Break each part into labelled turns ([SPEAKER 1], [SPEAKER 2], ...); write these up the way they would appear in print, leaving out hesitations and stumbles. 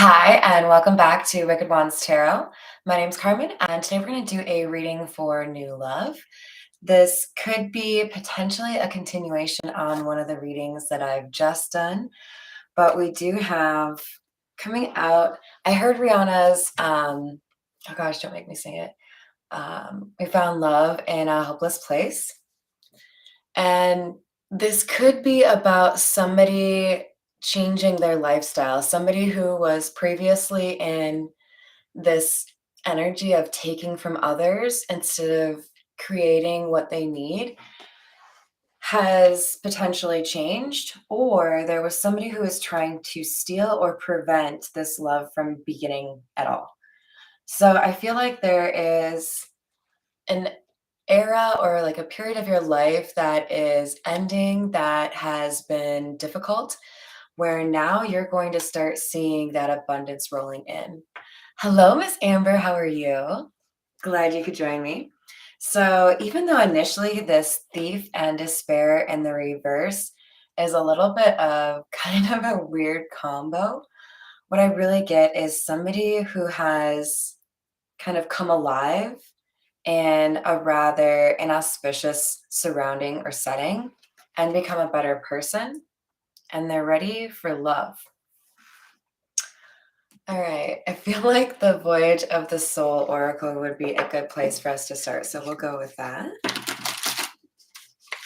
[SPEAKER 1] Hi, and welcome back to Wicked Wands Tarot. My name's Carmen, and today we're going to do a reading for new love. This could be potentially a continuation on one of the readings that I've just done, but we do have coming out. I heard Rihanna's, oh gosh, don't make me sing it. We found love in a hopeless place. And this could be about somebody changing their lifestyle, somebody who was previously in this energy of taking from others instead of creating what they need has potentially changed, or there was somebody who was trying to steal or prevent this love from beginning at all. So I feel like there is an era or like a period of your life that is ending that has been difficult, where now you're going to start seeing that abundance rolling in. Hello, Miss Amber. How are you? Glad you could join me. So, even though initially this thief and despair in the reverse is a little bit of kind of a weird combo, what I really get is somebody who has kind of come alive in a rather inauspicious surrounding or setting and become a better person, and they're ready for love. All right, I feel like the Voyage of the Soul Oracle would be a good place for us to start, so we'll go with that.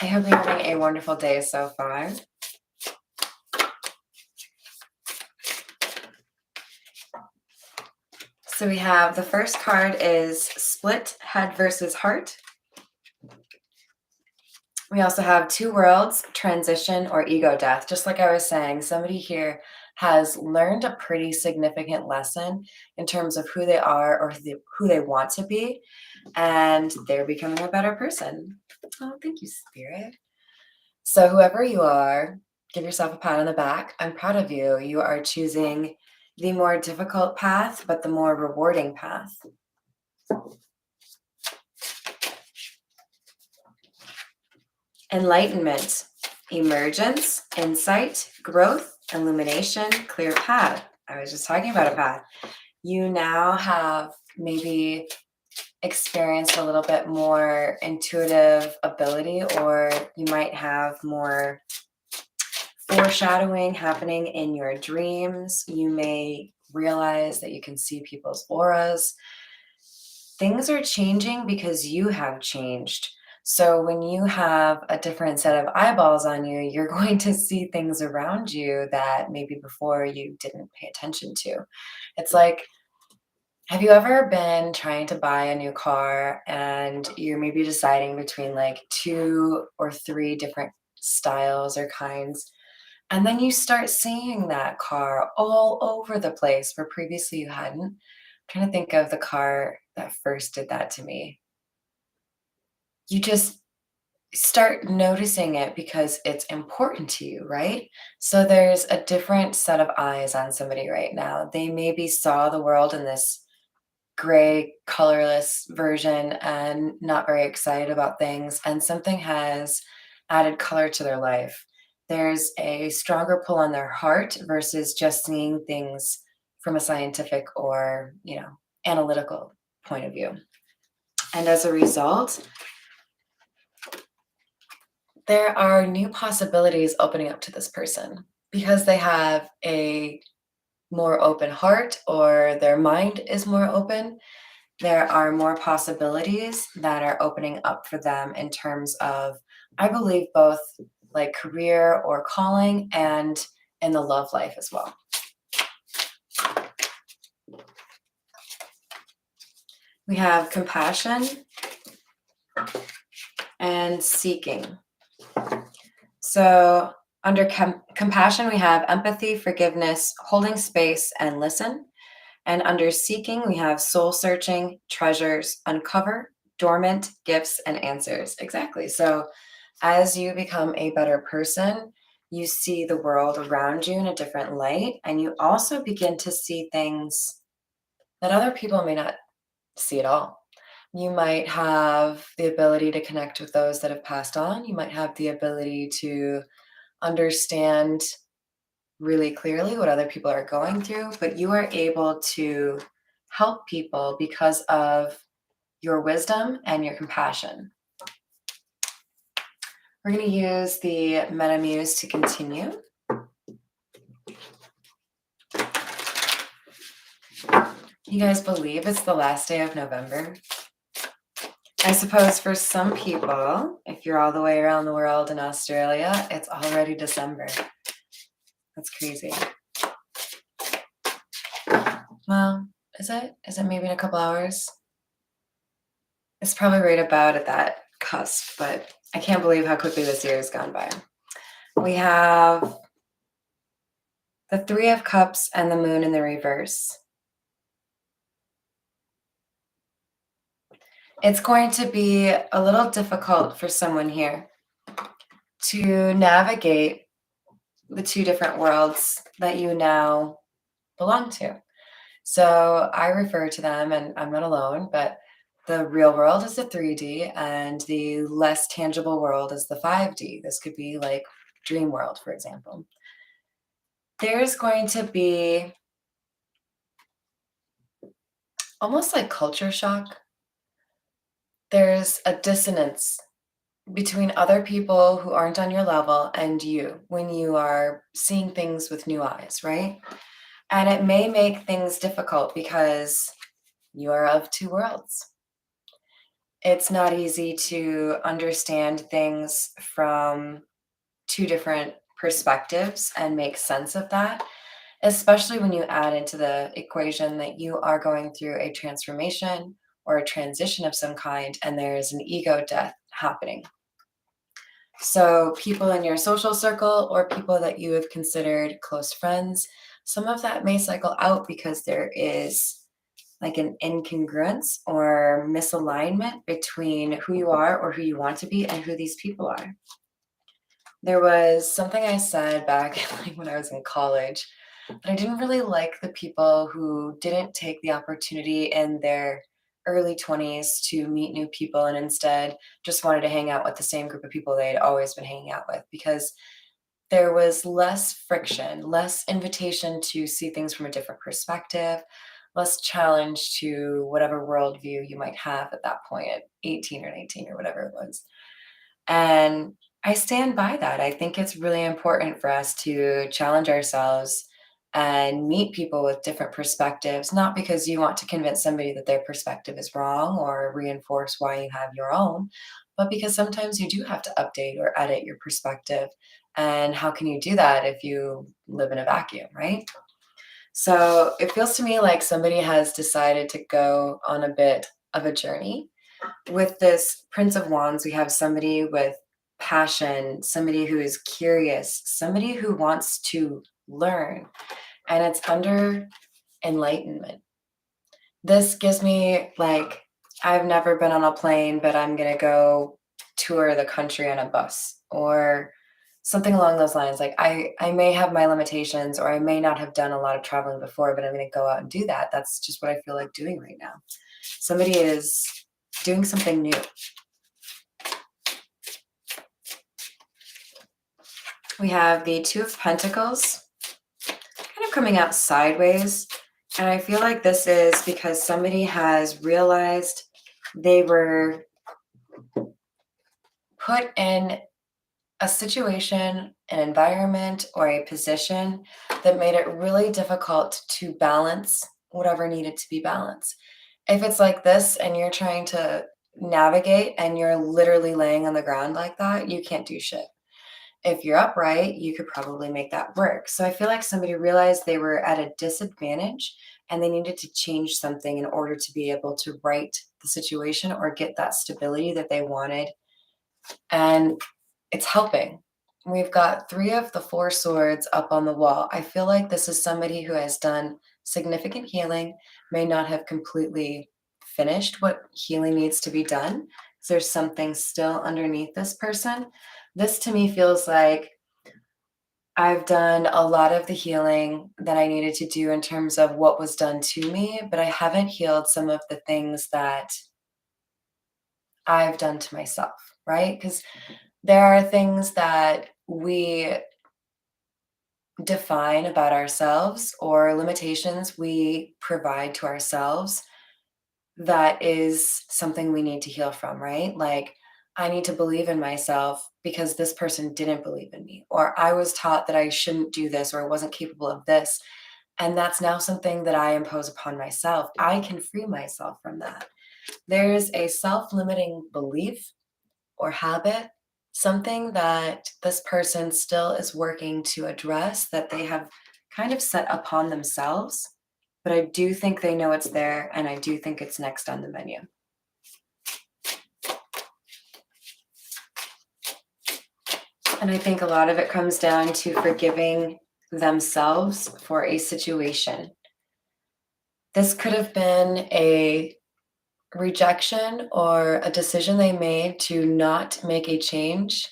[SPEAKER 1] I hope you're having a wonderful day so far. So we have the first card is Split Head versus Heart. We also have Two Worlds, Transition, or Ego Death. Just like I was saying, somebody here has learned a pretty significant lesson in terms of who they are or who they want to be, and they're becoming a better person. Oh, thank you, Spirit. So, whoever you are, give yourself a pat on the back. I'm proud of you. You are choosing the more difficult path, but the more rewarding path. Enlightenment, emergence, insight, growth, illumination, clear path. I was just talking about a path. You now have maybe experienced a little bit more intuitive ability, or you might have more foreshadowing happening in your dreams. You may realize that you can see people's auras. Things are changing because you have changed. So when you have a different set of eyeballs on you, you're going to see things around you that maybe before you didn't pay attention to. It's like, have you ever been trying to buy a new car and you're maybe deciding between like two or three different styles or kinds? And then you start seeing that car all over the place where previously you hadn't. I'm trying to think of the car that first did that to me. You just start noticing it because it's important to you, right? So there's a different set of eyes on somebody right now. They maybe saw the world in this gray, colorless version and not very excited about things, and something has added color to their life. There's a stronger pull on their heart versus just seeing things from a scientific or, analytical point of view. And as a result, there are new possibilities opening up to this person because they have a more open heart or their mind is more open. There are more possibilities that are opening up for them in terms of, I believe, both like career or calling and in the love life as well. We have compassion and seeking. So under compassion, we have empathy, forgiveness, holding space, and listen. And under seeking, we have soul searching, treasures, uncover, dormant, gifts, and answers. Exactly. So as you become a better person, you see the world around you in a different light. And you also begin to see things that other people may not see at all. You might have the ability to connect with those that have passed on. You might have the ability to understand really clearly what other people are going through, but you are able to help people because of your wisdom and your compassion. We're going to use the Metamuse to continue. You guys believe it's the last day of November? I suppose for some people, if you're all the way around the world in Australia, it's already December. That's crazy. Well, is it? Is it maybe in a couple hours? It's probably right about at that cusp, but I can't believe how quickly this year has gone by. We have the Three of Cups and the Moon in the reverse. It's going to be a little difficult for someone here to navigate the two different worlds that you now belong to. So I refer to them, and I'm not alone, but the real world is the 3D and the less tangible world is the 5D. This could be like dream world, for example. There's going to be almost like culture shock. There's a dissonance between other people who aren't on your level and you when you are seeing things with new eyes, right? And it may make things difficult because you are of two worlds. It's not easy to understand things from two different perspectives and make sense of that, especially when you add into the equation that you are going through a transformation or a transition of some kind, and there is an ego death happening. So, people in your social circle or people that you have considered close friends, some of that may cycle out because there is like an incongruence or misalignment between who you are or who you want to be and who these people are. There was something I said back like when I was in college that I didn't really like the people who didn't take the opportunity in their early 20s to meet new people and instead just wanted to hang out with the same group of people they'd always been hanging out with because there was less friction, less invitation to see things from a different perspective, less challenge to whatever worldview you might have at that point at 18 or 19 or whatever it was. And I stand by that. I think it's really important for us to challenge ourselves and meet people with different perspectives, not because you want to convince somebody that their perspective is wrong or reinforce why you have your own, but because sometimes you do have to update or edit your perspective. And how can you do that if you live in a vacuum, right? So it feels to me like somebody has decided to go on a bit of a journey. With this Prince of Wands, we have somebody with passion, somebody who is curious, somebody who wants to learn, and it's under enlightenment. This gives me like, I've never been on a plane, but I'm going to go tour the country on a bus or something along those lines. Like I may have my limitations or I may not have done a lot of traveling before, but I'm going to go out and do that. That's just what I feel like doing right now. Somebody is doing something new. We have the Two of Pentacles kind of coming out sideways. And I feel like this is because somebody has realized they were put in a situation, an environment, or a position that made it really difficult to balance whatever needed to be balanced. If it's like this and you're trying to navigate and you're literally laying on the ground like that, you can't do shit. If you're upright, you could probably make that work. So I feel like somebody realized they were at a disadvantage and they needed to change something in order to be able to right the situation or get that stability that they wanted. And it's helping. We've got three of the four swords up on the wall. I feel like this is somebody who has done significant healing, may not have completely finished what healing needs to be done. There's something still underneath this person. This to me feels like I've done a lot of the healing that I needed to do in terms of what was done to me, but I haven't healed some of the things that I've done to myself, right? Because there are things that we define about ourselves or limitations we provide to ourselves that is something we need to heal from, right? Like, I need to believe in myself because this person didn't believe in me, or I was taught that I shouldn't do this, or I wasn't capable of this. And that's now something that I impose upon myself. I can free myself from that. There's a self limiting belief or habit, something that this person still is working to address that they have kind of set upon themselves. But I do think they know it's there, and I do think it's next on the menu. And I think a lot of it comes down to forgiving themselves for a situation. This could have been a rejection or a decision they made to not make a change.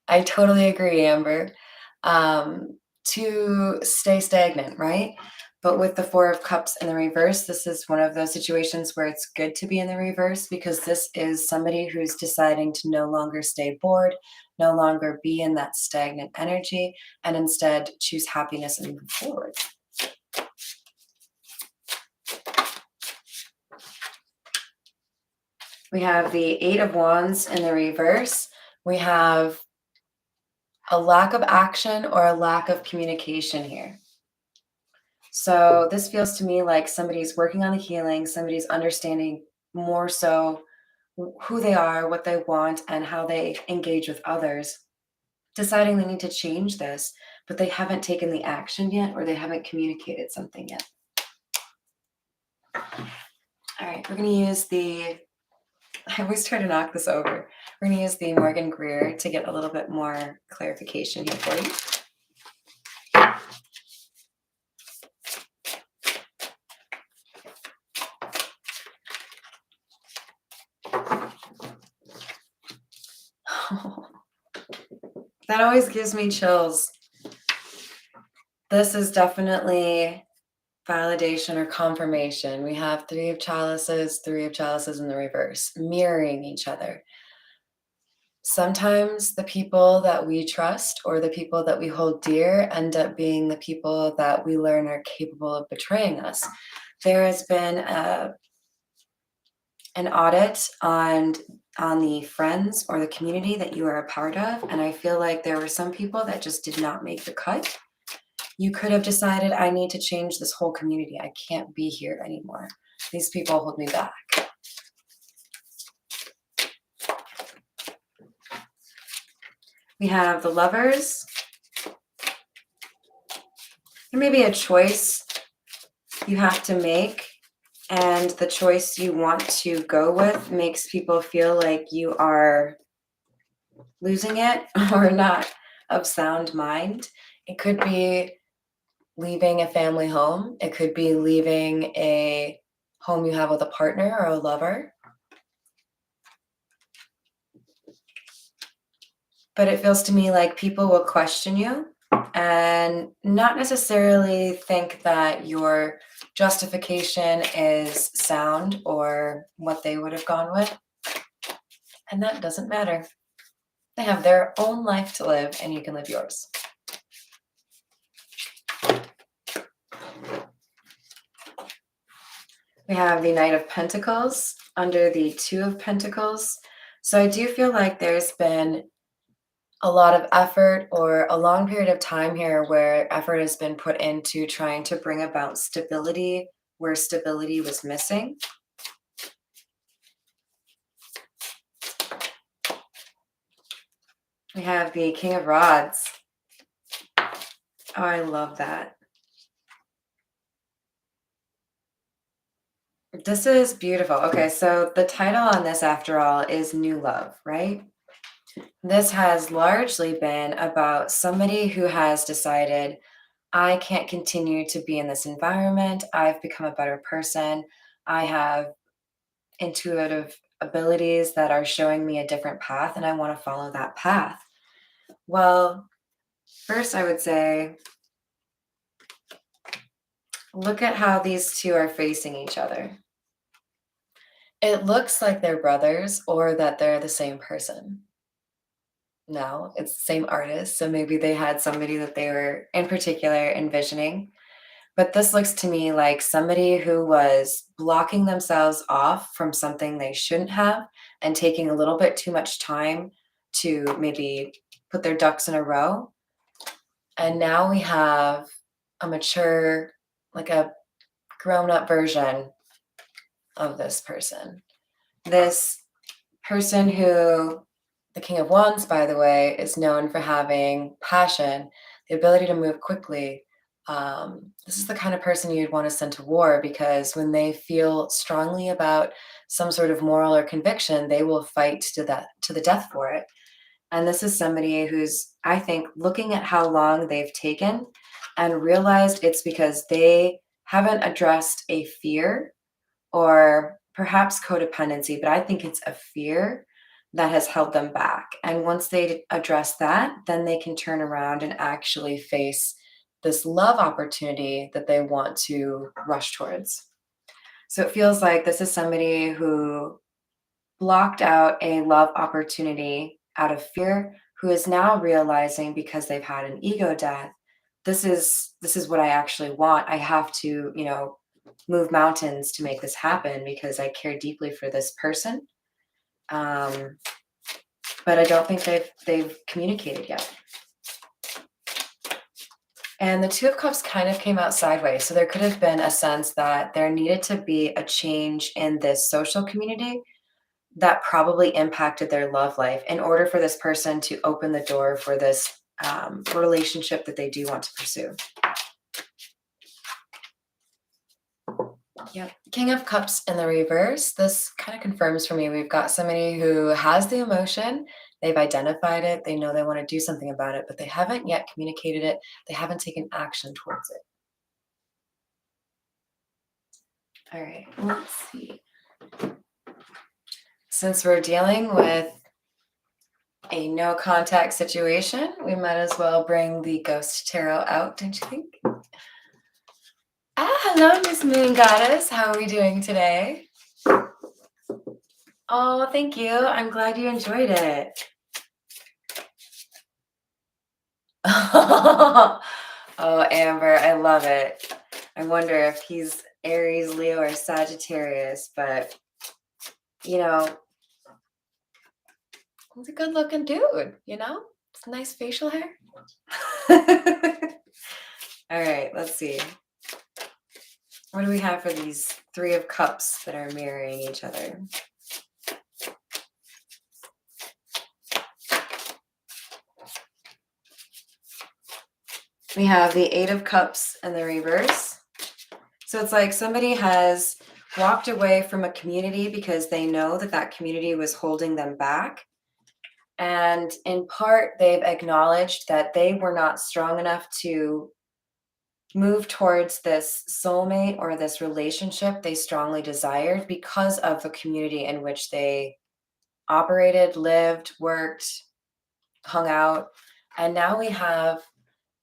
[SPEAKER 1] I totally agree, Amber. To stay stagnant, right? But with the Four of Cups in the reverse, this is one of those situations where it's good to be in the reverse because this is somebody who's deciding to no longer stay bored, no longer be in that stagnant energy, and instead choose happiness and move forward. We have the Eight of Wands in the reverse. We have a lack of action or a lack of communication here. So this feels to me like somebody's working on the healing, somebody's understanding more so who they are, what they want, and how they engage with others, deciding they need to change this, but they haven't taken the action yet or they haven't communicated something yet. All right, we're going to use I always try to knock this over. We're going to use the Morgan Greer to get a little bit more clarification here for you. That always gives me chills. This is definitely validation or confirmation. We have Three of Chalices in the reverse, mirroring each other. Sometimes the people that we trust or the people that we hold dear end up being the people that we learn are capable of betraying us. There has been an audit on the friends or the community that you are a part of, and I feel like there were some people that just did not make the cut. You could have decided, I need to change this whole community. I can't be here anymore. These people hold me back. We have the Lovers. There may be a choice you have to make, and the choice you want to go with makes people feel like you are losing it or not of sound mind. It could be leaving a family home. It could be leaving a home you have with a partner or a lover. But it feels to me like people will question you and not necessarily think that your justification is sound or what they would have gone with. And that doesn't matter. They have their own life to live, and you can live yours. We have the Knight of Pentacles under the Two of Pentacles. So I do feel like there's been a lot of effort or a long period of time here where effort has been put into trying to bring about stability where stability was missing. We have the King of Rods. Oh, I love that. This is beautiful. Okay, so the title on this, after all, is New Love, right? This has largely been about somebody who has decided, I can't continue to be in this environment. I've become a better person. I have intuitive abilities that are showing me a different path, and I want to follow that path. Well, first, I would say, look at how these two are facing each other. It looks like they're brothers or that they're the same person. now. It's the same artist, so maybe they had somebody that they were in particular envisioning. But this looks to me like somebody who was blocking themselves off from something they shouldn't have and taking a little bit too much time to maybe put their ducks in a row. And now we have a mature, like a grown up version of this person. This person who, the King of Wands, by the way, is known for having passion, the ability to move quickly. This is the kind of person you'd want to send to war because when they feel strongly about some sort of moral or conviction, they will fight to the death for it. And this is somebody who's, I think, looking at how long they've taken and realized it's because they haven't addressed a fear or perhaps codependency, but I think it's a fear that has held them back. And once they address that, then they can turn around and actually face this love opportunity that they want to rush towards. So it feels like this is somebody who blocked out a love opportunity out of fear, who is now realizing because they've had an ego death, this is what I actually want. I have to, move mountains to make this happen because I care deeply for this person. Um, but I don't think they've communicated yet. And the Two of Cups kind of came out sideways. So there could have been a sense that there needed to be a change in this social community that probably impacted their love life in order for this person to open the door for this relationship that they do want to pursue. Yep. King of Cups in the reverse. This kind of confirms for me we've got somebody who has the emotion, they've identified it, they know they want to do something about it, but they haven't yet communicated it, they haven't taken action towards it. All right, let's see. Since we're dealing with a no contact situation, we might as well bring the Ghost Tarot out, don't you think? Hello, Miss Moon Goddess. How are we doing today? Oh, thank you. I'm glad you enjoyed it. Oh, Amber, I love it. I wonder if he's Aries, Leo, or Sagittarius, but you know, he's a good looking dude, It's nice facial hair. All right, let's see. What do we have for these Three of Cups that are mirroring each other? We have the Eight of Cups in the reverse. So it's like somebody has walked away from a community because they know that that community was holding them back. And in part, they've acknowledged that they were not strong enough to move towards this soulmate or this relationship they strongly desired because of the community in which they operated, lived, worked, hung out. And now we have,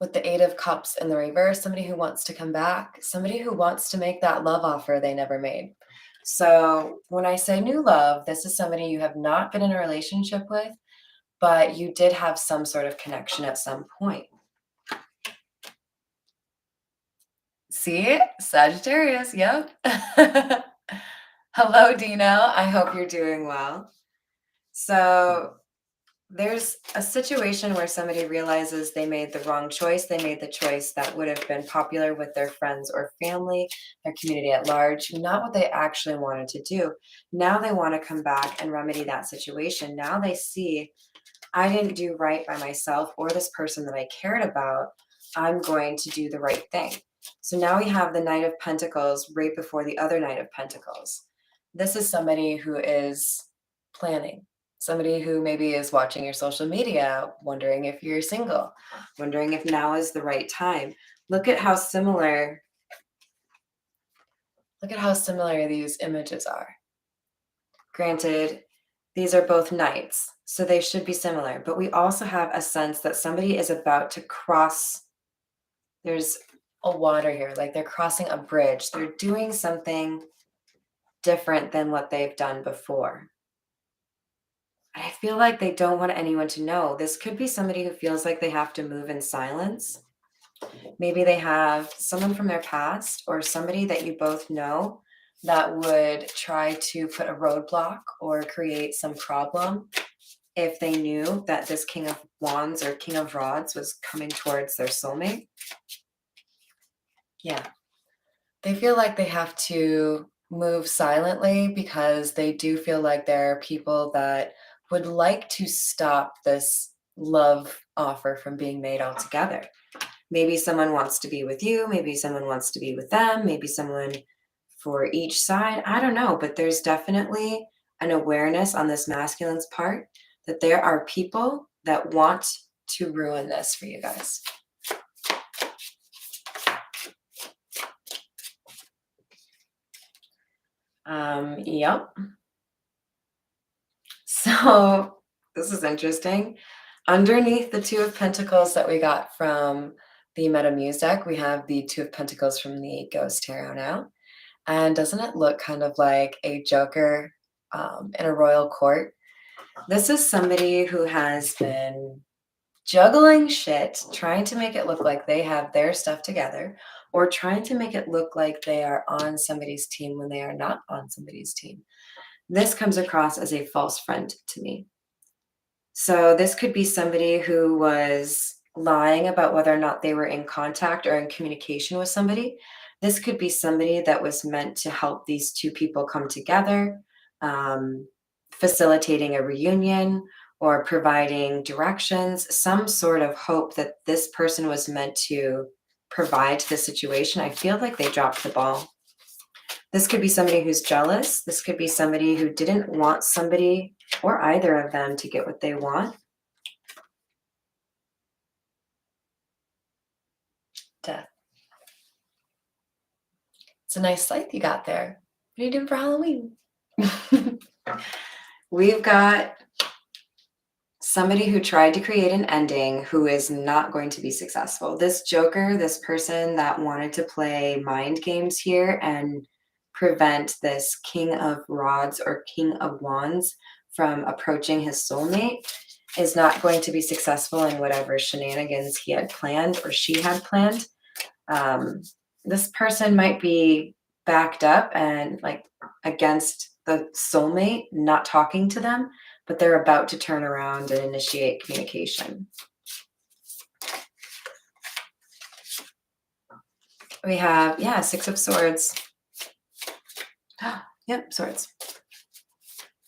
[SPEAKER 1] with the Eight of Cups in the reverse, somebody who wants to come back, somebody who wants to make that love offer they never made. So when I say new love, this is somebody you have not been in a relationship with, but you did have some sort of connection at some point. See? Sagittarius, yep. Hello, Dino. I hope you're doing well. So there's a situation where somebody realizes they made the wrong choice. They made the choice that would have been popular with their friends or family, their community at large, not what they actually wanted to do. Now they want to come back and remedy that situation. Now they see, I didn't do right by myself or this person that I cared about. I'm going to do the right thing. So now we have the Knight of Pentacles right before the other Knight of Pentacles. This is somebody who is planning. Somebody who maybe is watching your social media, wondering if you're single, wondering if now is the right time. Look at how similar these images are. Granted, these are both knights, so they should be similar, but we also have a sense that somebody is about to cross. There's a water here, like they're crossing a bridge. They're doing something different than what they've done before. And I feel like they don't want anyone to know. This could be somebody who feels like they have to move in silence. Maybe they have someone from their past or somebody that you both know that would try to put a roadblock or create some problem if they knew that this King of Wands or King of Rods was coming towards their soulmate. Yeah. They feel like they have to move silently because they do feel like there are people that would like to stop this love offer from being made altogether. Maybe someone wants to be with you, maybe someone wants to be with them, maybe someone for each side. I don't know, but there's definitely an awareness on this masculine's part that there are people that want to ruin this for you guys. Yep. So this is interesting. Underneath the Two of Pentacles that we got from the Meta Muse deck, we have the Two of Pentacles from the Ghost Tarot now. And doesn't it look kind of like a Joker in a royal court? This is somebody who has been juggling shit, trying to make it look like they have their stuff together, or trying to make it look like they are on somebody's team when they are not on somebody's team. This comes across as a false friend to me. So this could be somebody who was lying about whether or not they were in contact or in communication with somebody. This could be somebody that was meant to help these two people come together, facilitating a reunion or providing directions, some sort of hope that this person was meant to provide to the situation. I feel like they dropped the ball. This could be somebody who's jealous. This could be somebody who didn't want somebody or either of them to get what they want. Death. It's a nice scythe you got there. What are you doing for Halloween? We've got somebody who tried to create an ending who is not going to be successful. This Joker, this person that wanted to play mind games here and prevent this King of Rods or King of Wands from approaching his soulmate, is not going to be successful in whatever shenanigans he had planned or she had planned. This person might be backed up and like against the soulmate, not talking to them, but they're about to turn around and initiate communication. We have, yeah, Six of Swords. Yep, swords.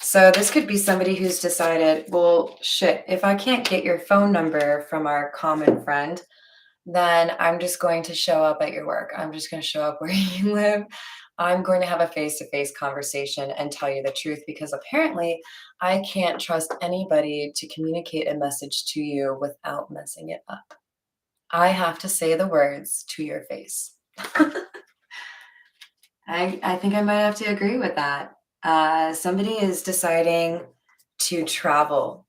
[SPEAKER 1] So this could be somebody who's decided, well, shit, if I can't get your phone number from our common friend, then I'm just going to show up at your work. I'm just going to show up where you live. I'm going to have a face-to-face conversation and tell you the truth because apparently I can't trust anybody to communicate a message to you without messing it up. I have to say the words to your face. I think I might have to agree with that. Somebody is deciding to travel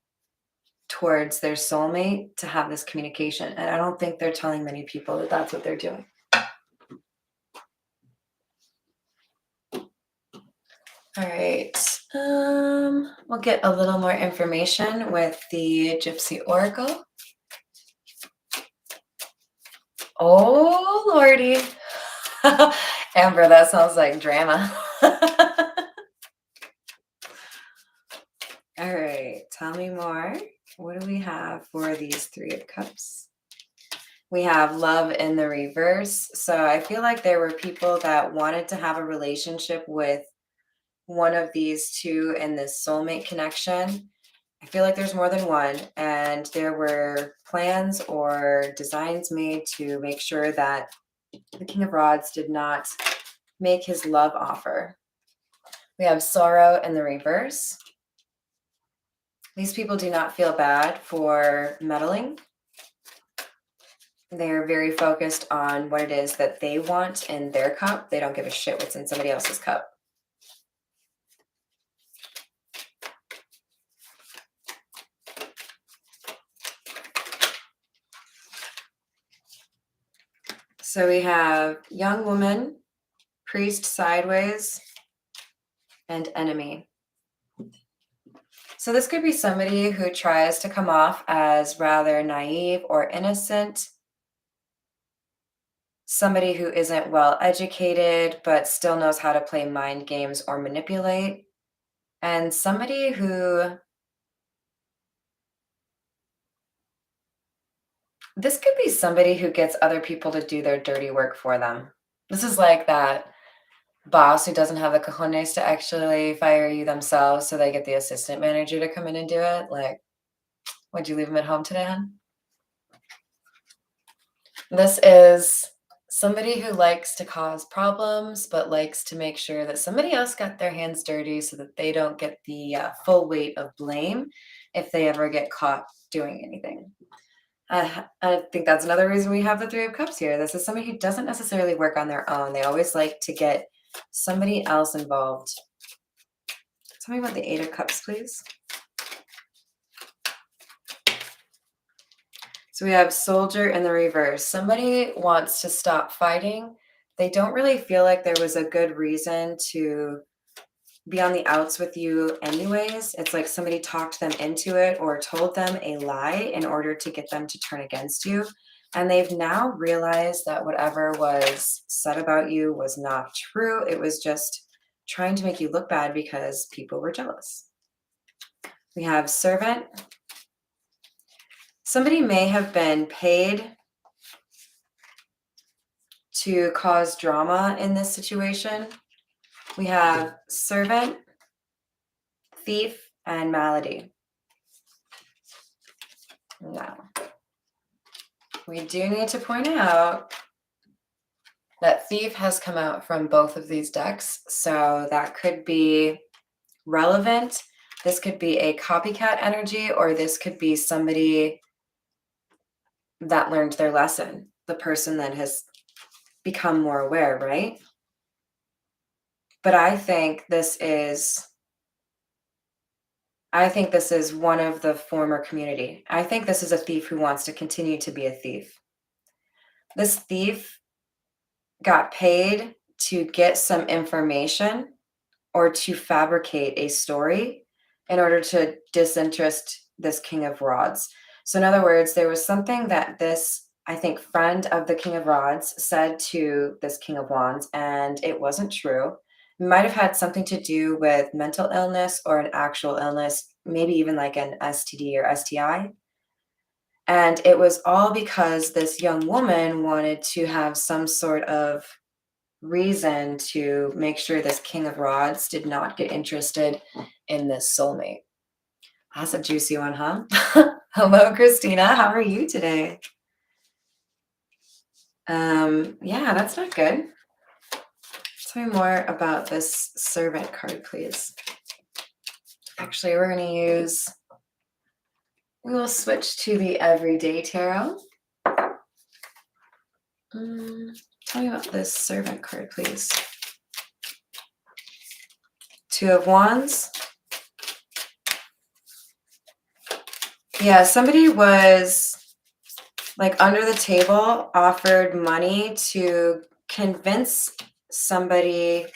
[SPEAKER 1] towards their soulmate to have this communication. And I don't think they're telling many people that that's what they're doing. All right. We'll get a little more information with the Gypsy Oracle. Oh, Lordy. Amber, that sounds like drama. All right. Tell me more. What do we have for these Three of Cups? We have love in the reverse. So I feel like there were people that wanted to have a relationship with one of these two in this soulmate connection. I feel like there's more than one, and there were plans or designs made to make sure that the King of Rods did not make his love offer. We have sorrow in the reverse. These people do not feel bad for meddling. They're very focused on what it is that they want in their cup. They don't give a shit what's in somebody else's cup. So we have young woman, priest sideways, and enemy. So this could be somebody who tries to come off as rather naive or innocent, somebody who isn't well educated but still knows how to play mind games or manipulate, and somebody who this could be somebody who gets other people to do their dirty work for them. This is like that boss who doesn't have the cojones to actually fire you themselves, so they get the assistant manager to come in and do it. Like, would you leave them at home today, hon? This is somebody who likes to cause problems, but likes to make sure that somebody else got their hands dirty so that they don't get the full weight of blame if they ever get caught doing anything. I think that's another reason we have the Three of Cups here. This is somebody who doesn't necessarily work on their own. They always like to get somebody else involved. Tell me about the Eight of Cups, please. So we have Soldier in the reverse. Somebody wants to stop fighting. They don't really feel like there was a good reason to be on the outs with you anyways. It's like somebody talked them into it or told them a lie in order to get them to turn against you. And they've now realized that whatever was said about you was not true. It was just trying to make you look bad because people were jealous. We have Servant. Somebody may have been paid to cause drama in this situation. We have Servant, Thief, and Malady. Now, we do need to point out that Thief has come out from both of these decks, so that could be relevant. This could be a copycat energy, or this could be somebody that learned their lesson, the person that has become more aware, right? But I think this is one of the former community. I think this is a thief who wants to continue to be a thief. This thief got paid to get some information or to fabricate a story in order to disinterest this King of Rods. So in other words, there was something that this, I think, friend of the King of Rods said to this King of Wands, and it wasn't true. It might have had something to do with mental illness or an actual illness, maybe even like an STD or STI. And it was all because this young woman wanted to have some sort of reason to make sure this King of Rods did not get interested in this soulmate. That's a juicy one, huh? Hello, Christina. How are you today? Yeah, that's not good. Tell me more about this Servant card, please. Actually, we will switch to the Everyday Tarot. Tell me about this Servant card, please. Two of Wands. Yeah, somebody was like under the table, offered money to convince somebody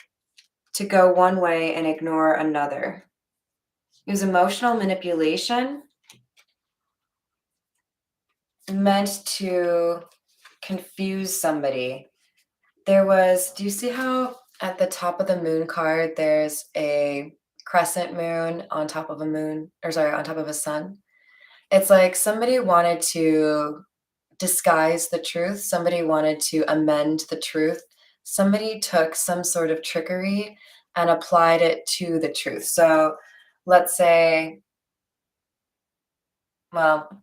[SPEAKER 1] to go one way and ignore another. It was emotional manipulation meant to confuse somebody. There was, do you see how at the top of the moon card, there's a crescent moon on top of a moon, or sorry, on top of a sun? It's like somebody wanted to disguise the truth. Somebody wanted to amend the truth. Somebody took some sort of trickery and applied it to the truth. So let's say, well,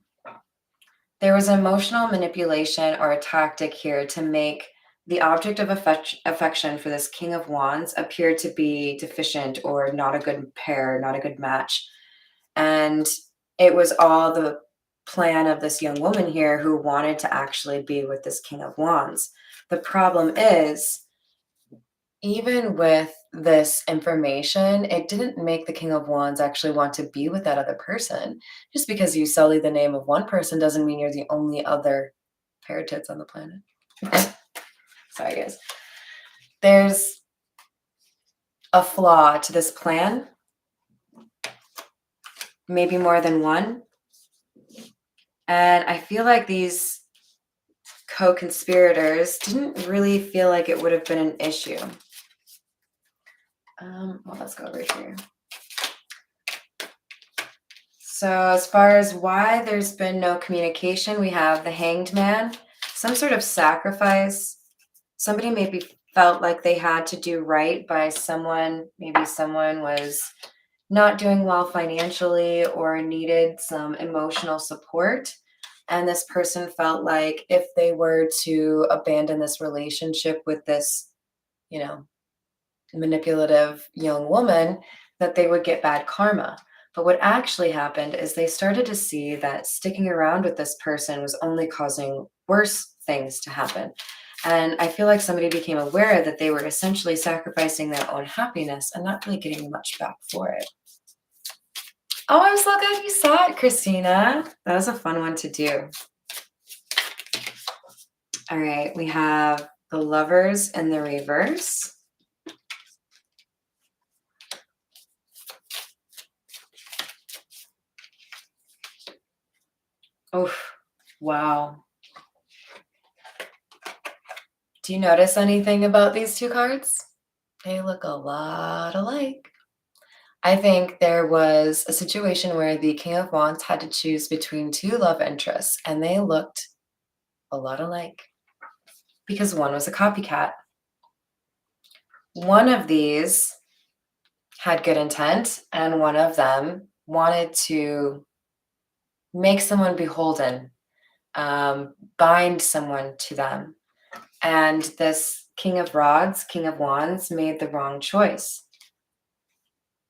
[SPEAKER 1] there was emotional manipulation or a tactic here to make the object of affection for this King of Wands appear to be deficient or not a good pair, not a good match. And it was all the plan of this young woman here who wanted to actually be with this King of Wands. The problem is, even with this information, it didn't make the King of Wands actually want to be with that other person. Just because you sully the name of one person doesn't mean you're the only other pair of tits on the planet. Sorry, guys. There's a flaw to this plan. maybe more than one. And I feel like these co-conspirators didn't really feel like it would have been an issue. Well, let's go over here. So as far as why there's been no communication, we have the Hanged Man, some sort of sacrifice. Somebody maybe felt like they had to do right by someone. Maybe someone was not doing well financially or needed some emotional support. And this person felt like if they were to abandon this relationship with this, you know, manipulative young woman, that they would get bad karma. But what actually happened is they started to see that sticking around with this person was only causing worse things to happen. And I feel like somebody became aware that they were essentially sacrificing their own happiness and not really getting much back for it. Oh, I'm so glad you saw it, Christina. That was a fun one to do. All right, we have the Lovers in the reverse. Oh, wow. Do you notice anything about these two cards? They look a lot alike. I think there was a situation where the King of Wands had to choose between two love interests, and they looked a lot alike because one was a copycat. One of these had good intent, and one of them wanted to make someone beholden, bind someone to them. And this King of Rods, King of Wands, made the wrong choice.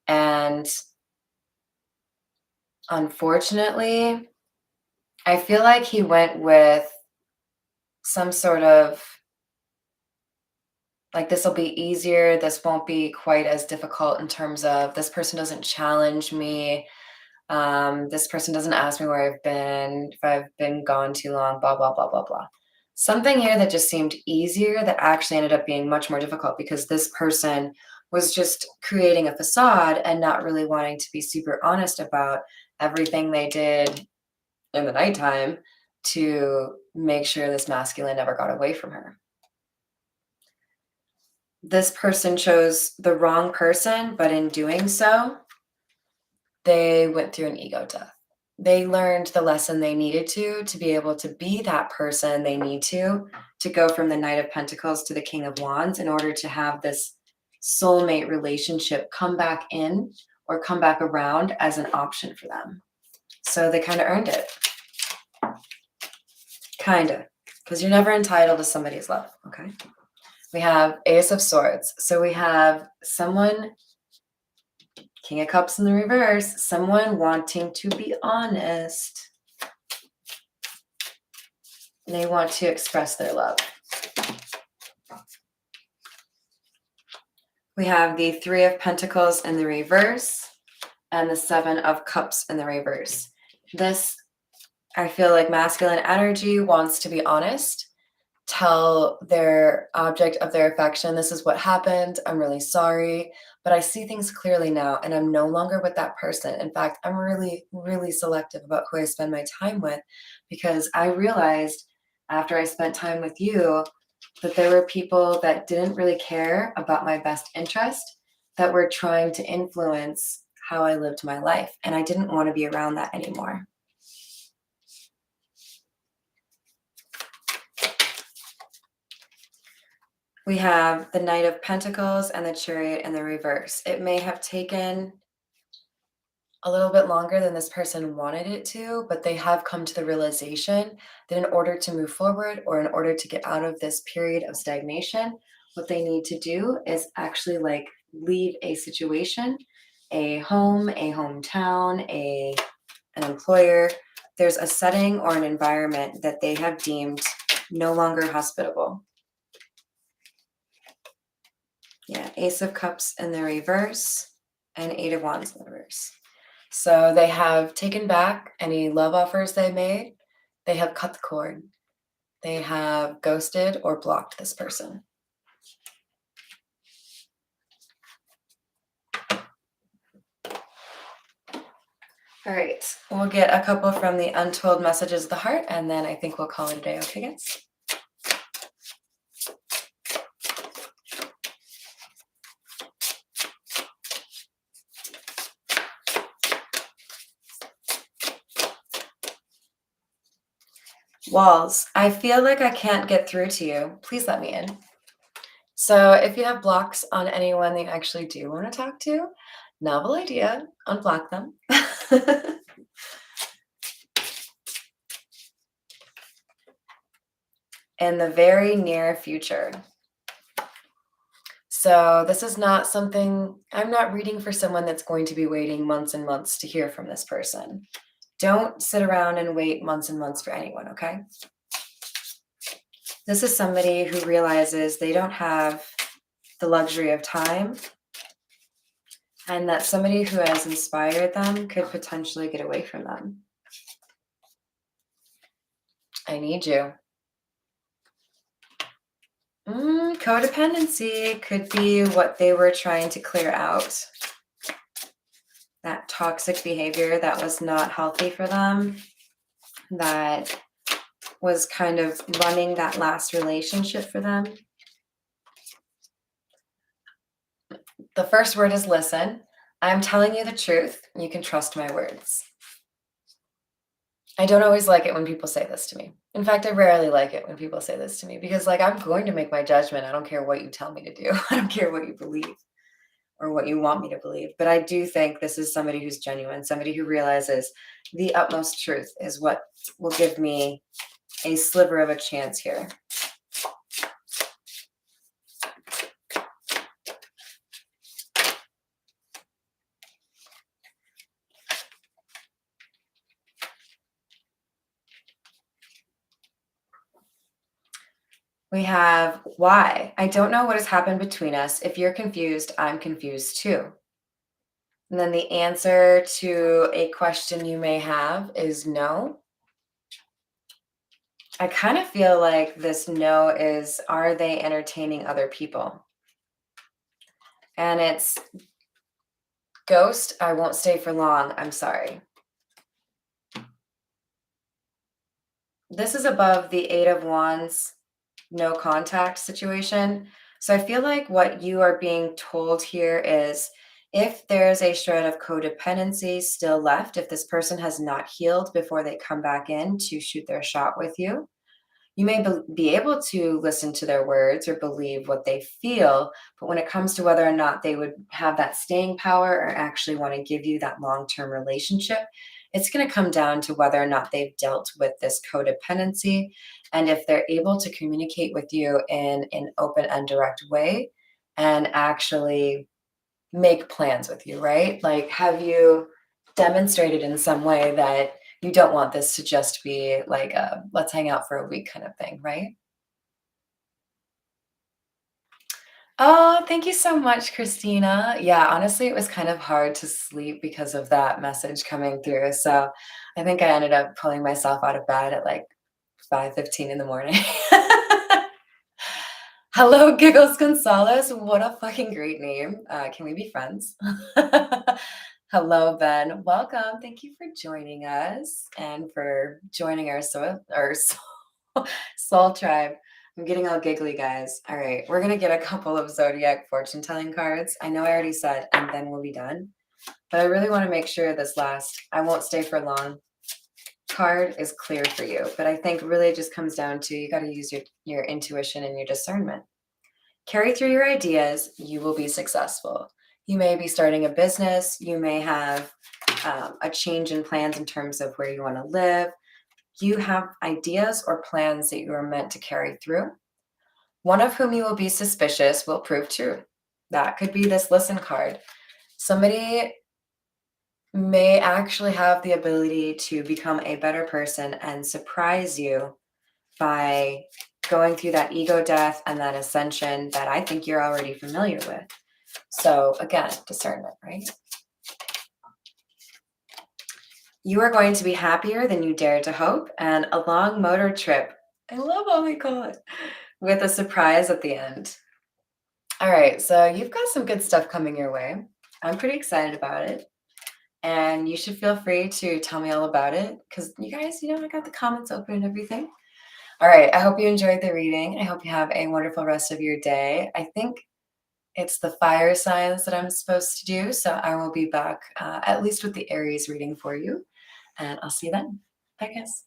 [SPEAKER 1] And unfortunately, I feel like he went with some sort of like, this will be easier. This won't be quite as difficult in terms of this person doesn't challenge me. This person doesn't ask me where I've been, if I've been gone too long, blah, blah, blah, blah, blah. Something here that just seemed easier that actually ended up being much more difficult because this person was just creating a facade and not really wanting to be super honest about everything they did in the nighttime to make sure this masculine never got away from her. This person chose the wrong person, but in doing so, they went through an ego death. They learned the lesson they needed to be able to be that person they need to go from the Knight of Pentacles to the King of Wands in order to have this soulmate relationship come back in or come back around as an option for them. So they kind of earned it. Kind of, because you're never entitled to somebody's love, okay? We have Ace of Swords. So we have someone, King of Cups in the reverse, someone wanting to be honest. They want to express their love. We have the Three of Pentacles in the reverse and the Seven of Cups in the reverse. This, I feel like masculine energy wants to be honest, tell their object of their affection, this is what happened, I'm really sorry, but I see things clearly now and I'm no longer with that person. In fact, I'm really, really selective about who I spend my time with because I realized after I spent time with you that there were people that didn't really care about my best interest, that were trying to influence how I lived my life. And I didn't want to be around that anymore. We have the Knight of Pentacles and the Chariot in the reverse. It may have taken a little bit longer than this person wanted it to, but they have come to the realization that in order to move forward or in order to get out of this period of stagnation, what they need to do is actually like leave a situation, a home, a hometown, an employer. There's a setting or an environment that they have deemed no longer hospitable. Yeah, Ace of Cups in the reverse and Eight of Wands in the reverse. So they have taken back any love offers they made. They have cut the cord. They have ghosted or blocked this person. All right, we'll get a couple from the Untold Messages of the Heart, and then I think we'll call it a day. Okay, guys? Walls. I feel like I can't get through to you. Please let me in. So if you have blocks on anyone that you actually do want to talk to, novel idea, unblock them. In the very near future. So this is not something, I'm not reading for someone that's going to be waiting months and months to hear from this person. Don't sit around and wait months and months for anyone, okay? This is somebody who realizes they don't have the luxury of time, and that somebody who has inspired them could potentially get away from them. I need you. Codependency could be what they were trying to clear out. That toxic behavior that was not healthy for them, that was kind of running that last relationship for them. The first word is listen. I'm telling you the truth. You can trust my words. I don't always like it when people say this to me. In fact, I rarely like it when people say this to me because, like, I'm going to make my judgment. I don't care what you tell me to do. I don't care what you believe or what you want me to believe. But I do think this is somebody who's genuine, somebody who realizes the utmost truth is what will give me a sliver of a chance here. We have why. I don't know what has happened between us. If you're confused, I'm confused too. And then the answer to a question you may have is no. I kind of feel like this no is, are they entertaining other people? And it's ghost, I won't stay for long. I'm sorry. This is above the Eight of Wands, no contact situation. So I feel like what you are being told here is if there's a shred of codependency still left, if this person has not healed before they come back in to shoot their shot with you, you may be able to listen to their words or believe what they feel, but when it comes to whether or not they would have that staying power or actually want to give you that long-term relationship, it's going to come down to whether or not they've dealt with this codependency and if they're able to communicate with you in an open and direct way and actually make plans with you, right? Like, have you demonstrated in some way that you don't want this to just be like a let's hang out for a week kind of thing, right? Oh, thank you so much, Christina. Yeah, honestly, it was kind of hard to sleep because of that message coming through. So I think I ended up pulling myself out of bed at like 5:15 in the morning. Hello, Giggles Gonzalez. What a fucking great name. Can we be friends? Hello, Ben. Welcome. Thank you for joining us and for joining our soul tribe. I'm getting all giggly, guys. All right, we're gonna get a couple of zodiac fortune telling cards. I know I already said, and then we'll be done. But I really want to make sure this last I won't stay for long card is clear for you. But I think really it just comes down to you got to use your intuition and your discernment. Carry through your ideas, you will be successful. You may be starting a business, you may have a change in plans in terms of where you want to live. You have ideas or plans that you are meant to carry through. One of whom you will be suspicious will prove true. That could be this listen card. Somebody may actually have the ability to become a better person and surprise you by going through that ego death and that ascension that I think you're already familiar with. So again, discernment, right? You are going to be happier than you dared to hope, and a long motor trip. I love how they call it, with a surprise at the end. All right, so you've got some good stuff coming your way. I'm pretty excited about it. and you should feel free to tell me all about it because you guys, I got the comments open and everything. All right, I hope you enjoyed the reading. I hope you have a wonderful rest of your day. I think it's the fire signs that I'm supposed to do, so I will be back at least with the Aries reading for you, and I'll see you then. Bye, guys.